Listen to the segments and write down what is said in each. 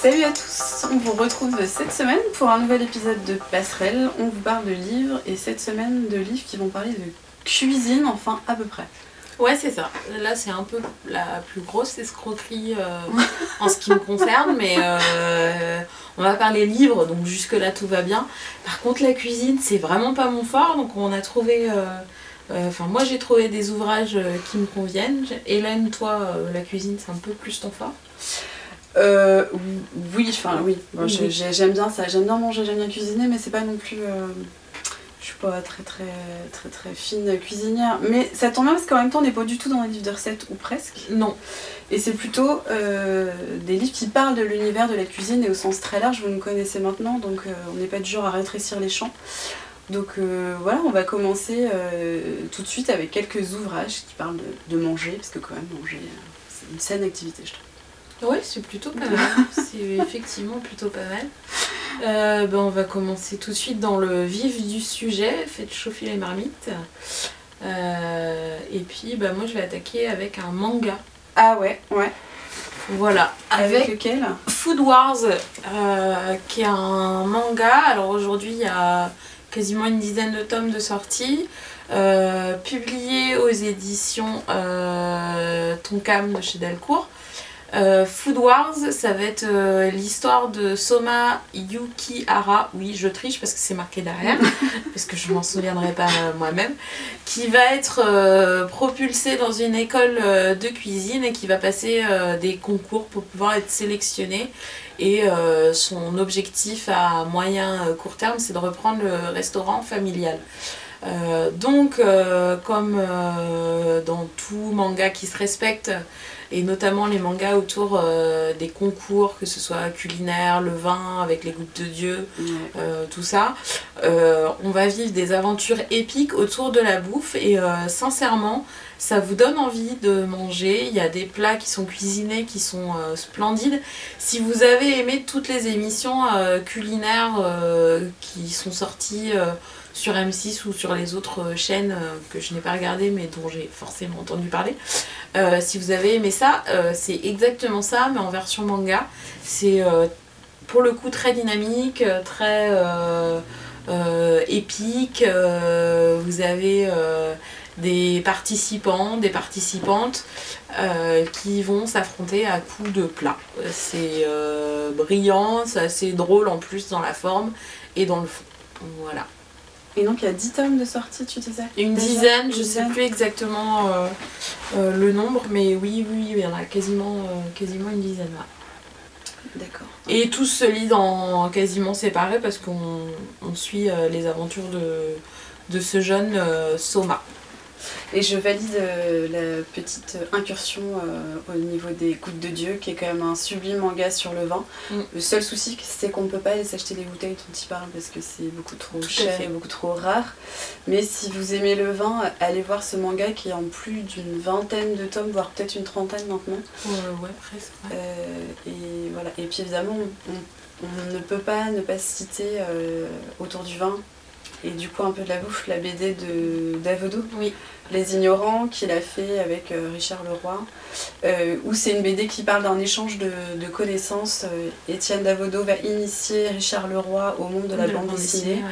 Salut à tous, on vous retrouve cette semaine pour un nouvel épisode de Passerelle. On vous parle de livres et cette semaine de livres qui vont parler de cuisine, enfin à peu près. Ouais, c'est ça. Là, c'est un peu la plus grosse escroquerie en ce qui me concerne, mais on va parler livres, donc jusque-là tout va bien. Par contre, la cuisine, c'est vraiment pas mon fort, donc on a trouvé... moi, j'ai trouvé des ouvrages qui me conviennent. Hélène, toi, la cuisine, c'est un peu plus ton fort? Oui. Bon, j'aime bien ça, j'aime bien manger, j'aime bien cuisiner, mais c'est pas non plus... Je suis pas très fine cuisinière, mais ça tombe bien parce qu'en même temps on n'est pas du tout dans un livre de recettes ou presque. Non. Et c'est plutôt des livres qui parlent de l'univers de la cuisine et au sens très large, vous nous connaissez maintenant, donc on n'est pas du genre à rétrécir les champs. Donc voilà, on va commencer tout de suite avec quelques ouvrages qui parlent de manger, parce que quand même manger, c'est une saine activité, je trouve. Oui, c'est plutôt pas mal. C'est effectivement plutôt pas mal. On va commencer tout de suite dans le vif du sujet. Faites chauffer les marmites. Et puis, moi, je vais attaquer avec un manga. Ah ouais. Voilà. Avec lequel? Food Wars, qui est un manga. Alors aujourd'hui, il y a quasiment une dizaine de tomes de sortie. Publié aux éditions Tonkam de chez Delcourt. Food Wars, ça va être l'histoire de Soma Yukihara, oui je triche parce que c'est marqué derrière, parce que je m'en souviendrai pas moi-même, qui va être propulsé dans une école de cuisine et qui va passer des concours pour pouvoir être sélectionné. Et son objectif à moyen court terme, c'est de reprendre le restaurant familial. Comme dans tout manga qui se respecte, et notamment les mangas autour des concours, que ce soit culinaire, le vin avec les gouttes de Dieu, tout ça, on va vivre des aventures épiques autour de la bouffe et sincèrement ça vous donne envie de manger. Il y a des plats qui sont cuisinés qui sont splendides. Si vous avez aimé toutes les émissions culinaires qui sont sorties sur M6 ou sur les autres chaînes que je n'ai pas regardées mais dont j'ai forcément entendu parler, si vous avez aimé ça, c'est exactement ça mais en version manga. C'est pour le coup très dynamique, très épique. Vous avez des participants, des participantes qui vont s'affronter à coups de plats. C'est brillant, c'est assez drôle en plus dans la forme et dans le fond. Voilà. Et donc il y a 10 tomes de sortie, tu disais? Une dizaine, je sais plus exactement le nombre, mais oui, il y en a quasiment une dizaine là. D'accord. Et tous se lisent en quasiment séparés parce qu'on suit les aventures de ce jeune Soma. Et je valide la petite incursion au niveau des Gouttes de Dieu, qui est quand même un sublime manga sur le vin. Le seul souci, c'est qu'on ne peut pas aller s'acheter les bouteilles dont il parle parce que c'est beaucoup trop cher et beaucoup trop rare. Mais si vous aimez le vin, allez voir ce manga qui est en plus d'une vingtaine de tomes, voire peut-être une trentaine maintenant. Ouais, presque. Ouais. Et voilà. Et puis évidemment, on ne peut pas ne pas citer autour du vin. Et du coup un peu de la bouffe, la BD d'Avodo, oui. Les Ignorants, qu'il a fait avec Richard Leroy, où c'est une BD qui parle d'un échange de connaissances. Étienne Davodo va initier Richard Leroy au monde de la bande dessinée,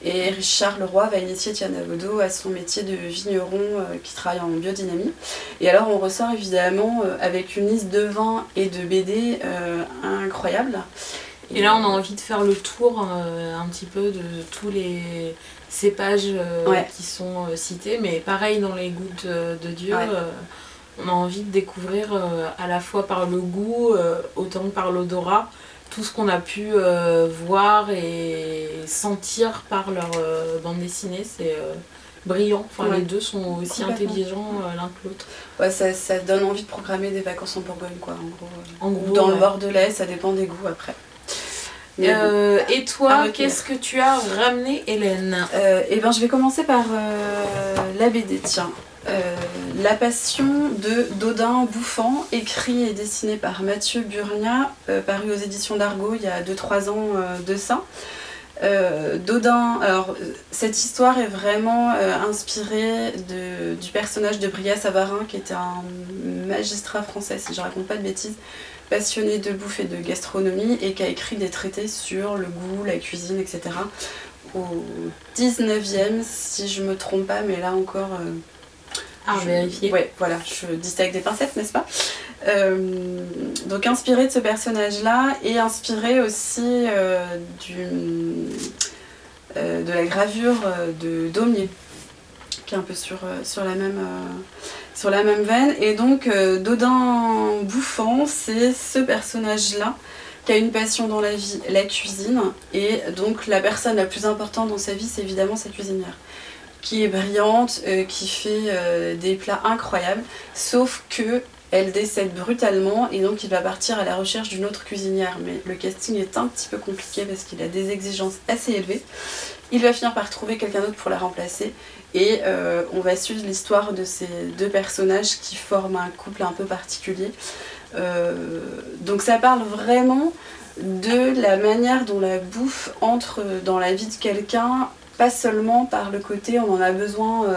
et Richard Leroy va initier Étienne Davodo à son métier de vigneron qui travaille en biodynamie. Et alors on ressort évidemment avec une liste de vins et de BD incroyable. Et là on a envie de faire le tour un petit peu de tous les cépages qui sont cités, mais pareil dans les Gouttes de Dieu, on a envie de découvrir à la fois par le goût, autant que par l'odorat, tout ce qu'on a pu voir et sentir par leur bande dessinée. C'est brillant, les deux sont aussi intelligents l'un que l'autre. Ouais, ça donne envie de programmer des vacances en Bourgogne quoi, en gros dans le Bordelais, ça dépend des goûts après. Et toi, qu'est-ce que tu as ramené, Hélène? Je vais commencer par la BD, tiens. La Passion de Dodin Bouffant, écrit et dessiné par Mathieu Burnia, paru aux éditions d'Argo il y a 2-3 ans de ça. Dodin, alors cette histoire est vraiment inspirée du personnage de Brillat Savarin, qui était un magistrat français, si je raconte pas de bêtises, passionné de bouffe et de gastronomie, et qui a écrit des traités sur le goût, la cuisine, etc. Au 19e, si je me trompe pas, mais là encore... vérifier. Ouais, voilà, je dis ça avec des pincettes, n'est-ce pas? Donc inspiré de ce personnage-là, et inspiré aussi de la gravure de Daumier, qui est un peu sur la même veine. Et donc Dodin Bouffant, c'est ce personnage-là qui a une passion dans la vie, la cuisine, et donc la personne la plus importante dans sa vie, c'est évidemment sa cuisinière, qui est brillante, qui fait des plats incroyables, sauf que elle décède brutalement, et donc il va partir à la recherche d'une autre cuisinière. Mais le casting est un petit peu compliqué parce qu'il a des exigences assez élevées. Il va finir par trouver quelqu'un d'autre pour la remplacer, et on va suivre l'histoire de ces deux personnages qui forment un couple un peu particulier. Donc ça parle vraiment de la manière dont la bouffe entre dans la vie de quelqu'un, pas seulement par le côté on en a besoin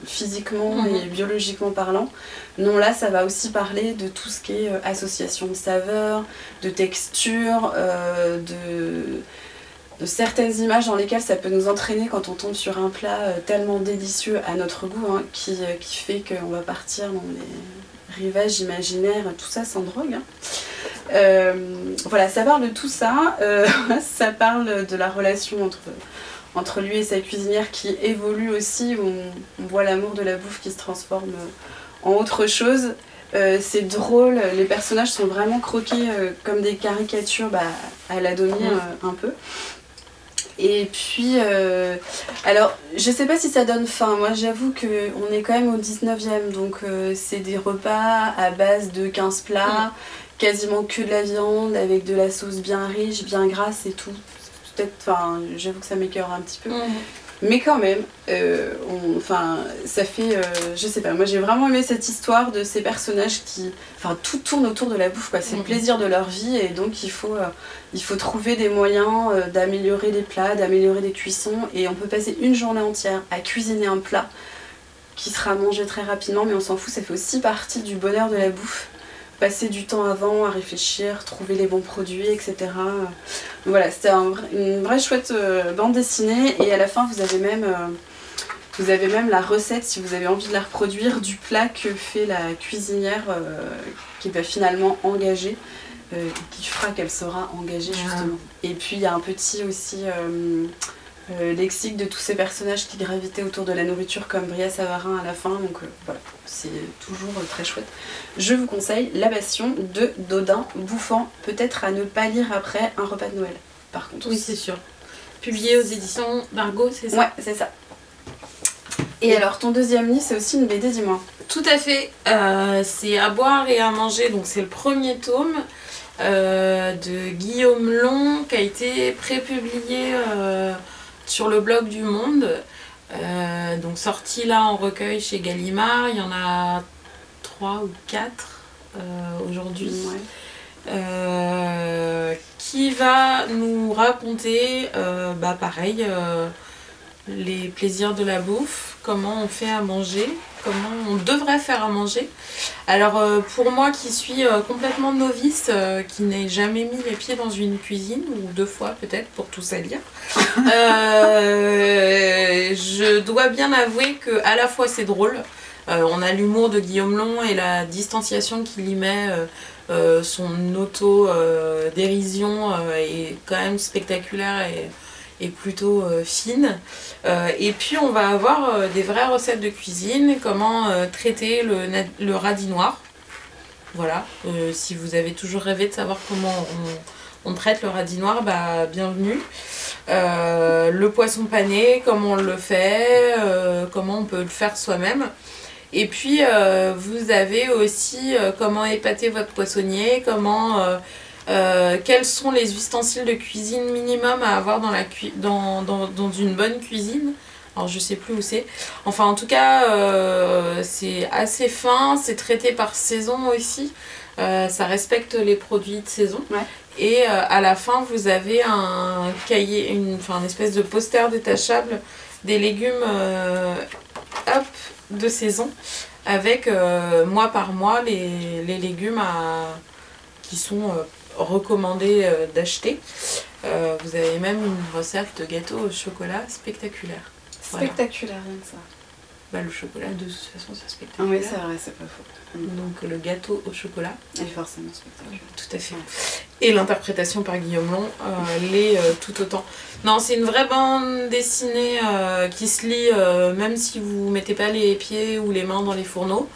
physiquement et biologiquement parlant. Non, là ça va aussi parler de tout ce qui est association de saveurs, de textures, de certaines images dans lesquelles ça peut nous entraîner quand on tombe sur un plat tellement délicieux à notre goût, hein, qui fait qu'on va partir dans les rivages imaginaires, tout ça sans drogue. Hein. Voilà, ça parle de tout ça, ça parle de la relation entre lui et sa cuisinière qui évolue aussi, où on voit l'amour de la bouffe qui se transforme en autre chose. C'est drôle, les personnages sont vraiment croqués comme des caricatures à la Daumier un peu. Et puis, alors je sais pas si ça donne faim, moi j'avoue qu'on est quand même au 19e, donc c'est des repas à base de 15 plats, quasiment que de la viande avec de la sauce bien riche, bien grasse et tout. Peut-être, enfin, j'avoue que ça m'écœure un petit peu. Mais quand même, ça fait, je sais pas, moi j'ai vraiment aimé cette histoire de ces personnages qui, enfin, tout tourne autour de la bouffe, quoi. C'est le plaisir de leur vie, et donc il faut trouver des moyens d'améliorer les plats, d'améliorer les cuissons, et on peut passer une journée entière à cuisiner un plat qui sera mangé très rapidement, mais on s'en fout, ça fait aussi partie du bonheur de la bouffe. Passer du temps avant à réfléchir, trouver les bons produits, etc. Donc voilà, c'était une vraie chouette bande dessinée, et à la fin vous avez même la recette, si vous avez envie de la reproduire, du plat que fait la cuisinière qui va finalement engager, qui fera qu'elle sera engagée justement. Et puis il y a un petit aussi lexique de tous ces personnages qui gravitaient autour de la nourriture, comme Brillat Savarin à la fin, donc voilà, c'est toujours très chouette. Je vous conseille La Passion de Dodin Bouffant, peut-être à ne pas lire après un repas de Noël, par contre. Oui, c'est sûr. Publié aux éditions d'Argo, c'est ça? Ouais, c'est ça. Et alors, ton deuxième livre, c'est aussi une BD, dis-moi. Tout à fait, c'est À boire et à manger, donc c'est le premier tome de Guillaume Long, qui a été prépublié sur le blog du Monde, donc sorti là en recueil chez Gallimard. Il y en a 3 ou 4 aujourd'hui, qui va nous raconter pareil, les plaisirs de la bouffe, comment on fait à manger, comment on devrait faire à manger. Alors pour moi qui suis complètement novice, qui n'ai jamais mis les pieds dans une cuisine, ou 2 fois peut-être pour tout salir, je dois bien avouer que à la fois c'est drôle, on a l'humour de Guillaume Long et la distanciation qu'il y met, son auto-dérision est quand même spectaculaire et plutôt fine. Et puis on va avoir des vraies recettes de cuisine, comment traiter le radis noir. Voilà, si vous avez toujours rêvé de savoir comment on traite le radis noir, bienvenue. Le poisson pané, comment on le fait, comment on peut le faire soi-même. Et puis vous avez aussi comment épater votre poissonnier, quels sont les ustensiles de cuisine minimum à avoir dans une bonne cuisine. Alors je sais plus où c'est. Enfin en tout cas c'est assez fin, c'est traité par saison aussi. Ça respecte les produits de saison. Et à la fin, vous avez un cahier, une espèce de poster détachable des légumes de saison, avec mois par mois les légumes qui sont recommandés d'acheter. Vous avez même une recette de gâteau au chocolat spectaculaire. Spectaculaire, rien que ça. Bah, le chocolat, de toute façon, c'est spectaculaire. Oui, c'est vrai, c'est pas faux. Donc le gâteau au chocolat. Elle est forcément spectaculaire. Tout à fait. Et l'interprétation par Guillaume Long l'est tout autant. Non, c'est une vraie bande dessinée qui se lit même si vous mettez pas les pieds ou les mains dans les fourneaux.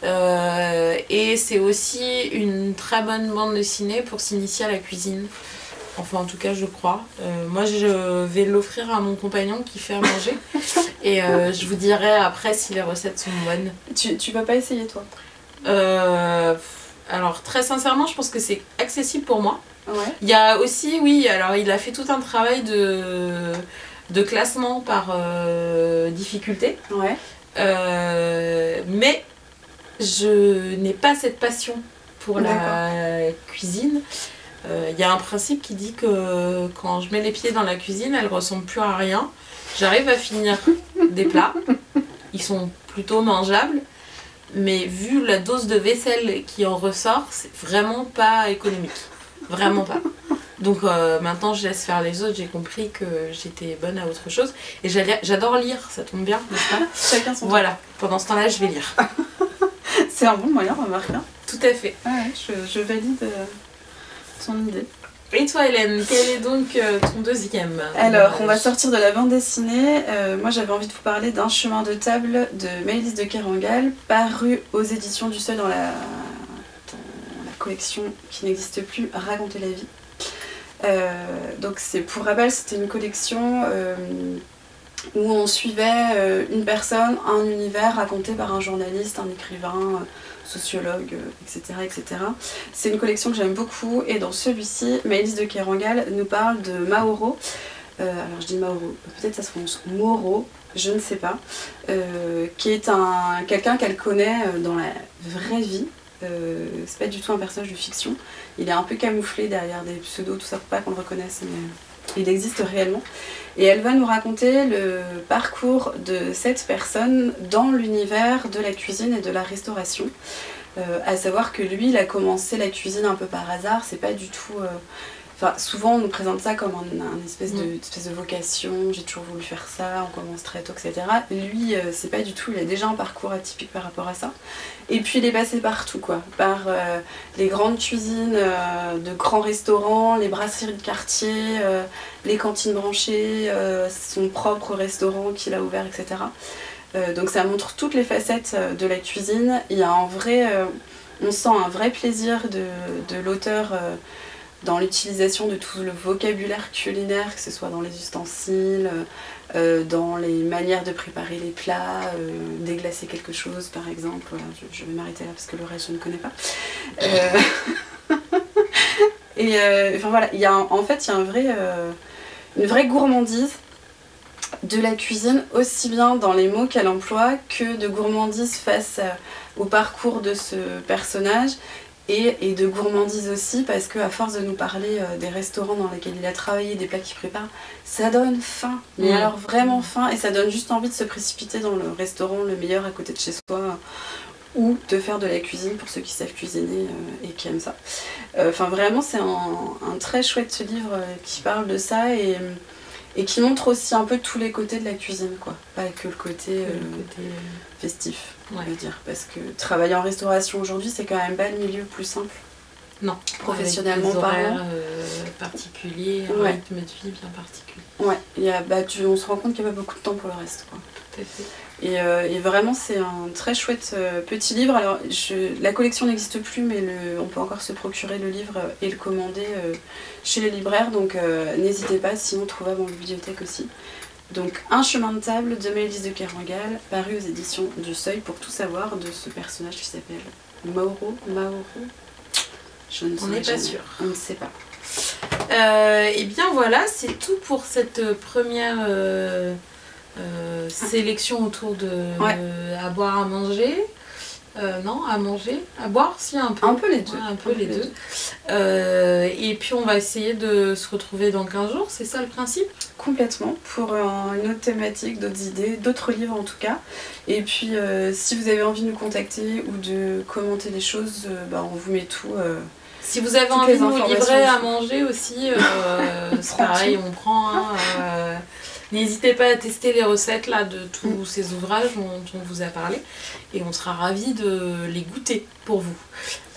Et c'est aussi une très bonne bande dessinée pour s'initier à la cuisine. Enfin, en tout cas, je crois. Moi, je vais l'offrir à mon compagnon qui fait à manger. Et je vous dirai après si les recettes sont bonnes. Tu vas pas essayer, toi? Alors, très sincèrement, je pense que c'est accessible pour moi. Ouais. Il y a aussi, oui, alors il a fait tout un travail de classement par difficulté. Ouais. Mais je n'ai pas cette passion pour la cuisine. Il y a un principe qui dit que quand je mets les pieds dans la cuisine, elle ressemble plus à rien. J'arrive à finir des plats, ils sont plutôt mangeables, mais vu la dose de vaisselle qui en ressort, c'est vraiment pas économique. Vraiment pas. Donc maintenant je laisse faire les autres, j'ai compris que j'étais bonne à autre chose. Et j'adore lire, ça tombe bien, n'est-ce pas? Chacun son Voilà, pendant ce temps-là je vais lire. C'est un bon moyen, remarque. Tout à fait. Ouais, je valide son idée. Et toi Hélène, quel est donc ton deuxième? Alors, on va sortir de la bande dessinée. Moi, j'avais envie de vous parler d'un chemin de table de Maëlys de Kerangal, paru aux éditions du Seuil dans la collection qui n'existe plus, Raconter la vie. Donc, pour rappel, c'était une collection où on suivait une personne, un univers raconté par un journaliste, un écrivain, sociologue, etc. etc. C'est une collection que j'aime beaucoup et dans celui-ci, Maëlys de Kerangal nous parle de Mauro. Alors je dis Mauro, peut-être ça se prononce Moro, je ne sais pas, qui est quelqu'un qu'elle connaît dans la vraie vie. C'est pas du tout un personnage de fiction. Il est un peu camouflé derrière des pseudos, tout ça pour pas qu'on le reconnaisse, mais il existe réellement. Et elle va nous raconter le parcours de cette personne dans l'univers de la cuisine et de la restauration. À savoir que lui, il a commencé la cuisine un peu par hasard, c'est pas du tout... Enfin, souvent on nous présente ça comme une espèce de vocation, j'ai toujours voulu faire ça, on commence très tôt, etc. Lui, c'est pas du tout, il a déjà un parcours atypique par rapport à ça. Et puis il est passé partout, quoi, par les grandes cuisines de grands restaurants, les brasseries de quartier, les cantines branchées, son propre restaurant qu'il a ouvert, etc. Donc ça montre toutes les facettes de la cuisine. Il y a on sent un vrai plaisir de l'auteur dans l'utilisation de tout le vocabulaire culinaire, que ce soit dans les ustensiles, dans les manières de préparer les plats, déglacer quelque chose par exemple. Voilà, je vais m'arrêter là parce que le reste je ne connais pas. Enfin voilà, il y a une vraie gourmandise de la cuisine, aussi bien dans les mots qu'elle emploie que de gourmandise face au parcours de ce personnage. Et de gourmandise aussi, parce qu'à force de nous parler des restaurants dans lesquels il a travaillé, des plats qu'il prépare, ça donne faim, mais alors vraiment faim, et ça donne juste envie de se précipiter dans le restaurant le meilleur à côté de chez soi, ou de faire de la cuisine pour ceux qui savent cuisiner et qui aiment ça. Enfin vraiment c'est un très chouette livre qui parle de ça et qui montre aussi un peu tous les côtés de la cuisine, quoi. Pas que le côté festif, on va dire. Parce que travailler en restauration aujourd'hui, c'est quand même pas le milieu le plus simple. Non, professionnellement parlant. Particulier, un rythme de vie bien particulier. Ouais, on se rend compte qu'il n'y a pas beaucoup de temps pour le reste, quoi. Tout à fait. Et vraiment c'est un très chouette petit livre. Alors la collection n'existe plus, mais on peut encore se procurer le livre et le commander chez les libraires, donc n'hésitez pas, sinon trouvable en bibliothèque aussi. Donc Un chemin de table de Maëlys de Kerangal, paru aux éditions du Seuil, pour tout savoir de ce personnage qui s'appelle Mauro. Je ne sais pas sûr. On ne sait pas. Et bien voilà, c'est tout pour cette première sélection autour de à boire, à manger. Non, à manger, à boire, si un peu. Un peu les deux. Ouais, un peu les deux. Et puis on va essayer de se retrouver dans 15 jours, c'est ça le principe? Complètement, pour une autre thématique, d'autres idées, d'autres livres en tout cas. Et puis si vous avez envie de nous contacter ou de commenter des choses, on vous met tout. Si vous avez envie de nous livrer à manger aussi, c'est pareil, on prend. N'hésitez pas à tester les recettes là, de tous ces ouvrages dont on vous a parlé et on sera ravis de les goûter pour vous.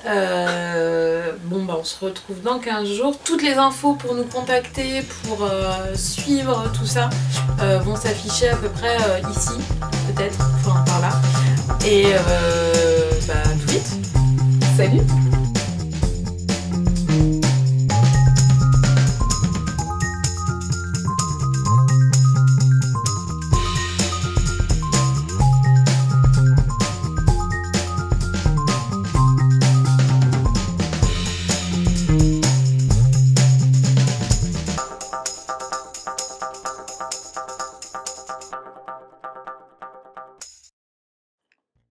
On se retrouve dans 15 jours. Toutes les infos pour nous contacter, pour suivre tout ça vont s'afficher à peu près ici, peut-être, enfin par là. Et tout vite. Salut!